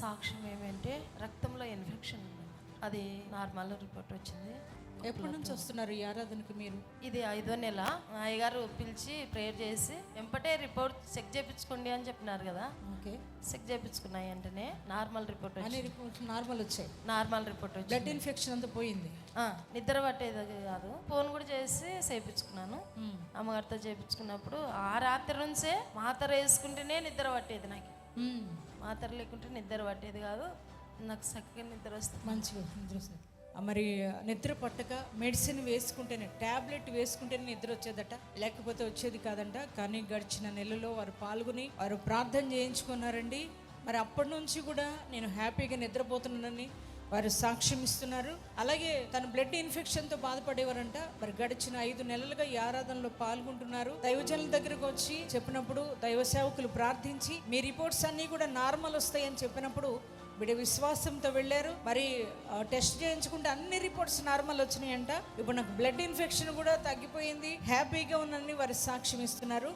సాక్ష్యం ఏమంటే రక్తంలో ఇన్ఫెక్షన్ ఉంది. అది నార్మల్ రిపోర్ట్ వచ్చింది. ఎప్పటి నుంచి వస్తున్నారు ఈ ఆరాధనకు మీరు? ఇది 5వ నెల. అయ్యగారు పిలిచి ప్రేయర్ చేసి వెంపటే రిపోర్ట్ చెక్ చేయించుకోండి అని చెప్పినారు కదా. ఓకే, చెక్ చేయించుకున్నాయి వెంటనే నార్మల్ రిపోర్ట్ అన్ని రిపోర్ట్స్ నార్మల్ వచ్చాయి. నార్మల్ రిపోర్ట్ వచ్చి బ్లడ్ ఇన్ఫెక్షన్ అంతా పోయింది. నిద్ర పట్టేది కాదు. ఫోన్ కూడా చేసి చేయించుకున్నాను. అమ్మగారితో చేయించుకున్నప్పుడు ఆ రాత్రి నుంచే మాత్ర వేసుకుంటేనే నిద్ర పట్టేది. నాకు మాత్ర లేకుంటే నిద్ర పట్టేది కాదు. నాకు చక్కగా నిద్ర వస్తుంది, మంచిగా నిద్ర వస్తుంది. మరి నిద్ర పట్టక మెడిసిన్ వేసుకుంటేనే, ట్యాబ్లెట్ వేసుకుంటేనే నిద్ర వచ్చేదట, లేకపోతే వచ్చేది కాదంట. కానీ గడిచిన నెలలో వారు పాల్గొని వారు ప్రార్థన చేయించుకున్నారండి. మరి అప్పటి నుంచి కూడా నేను హ్యాపీగా నిద్రపోతున్నానని వారు సాక్ష్యం ఇస్తున్నారు. అలాగే తన బ్లడ్ ఇన్ఫెక్షన్తో బాధపడేవారంట. మరి గడిచిన 5 నెలలుగా ఈ ఆరాధనలో పాల్గొంటున్నారు. దైవజనుల దగ్గరకు వచ్చి చెప్పినప్పుడు దైవ సేవకులు ప్రార్థించి మీ రిపోర్ట్స్ అన్నీ కూడా నార్మల్ వస్తాయని చెప్పినప్పుడు బిడ్డ విశ్వాసంతో వెళ్ళారు. మరి టెస్ట్ చేయించుకుంటే అన్ని రిపోర్ట్స్ నార్మల్ వచ్చినాయంట. ఇప్పుడు నాకు బ్లడ్ ఇన్ఫెక్షన్ కూడా తగ్గిపోయింది, హ్యాపీగా ఉన్నానని వారు సాక్ష్యం ఇస్తున్నారు.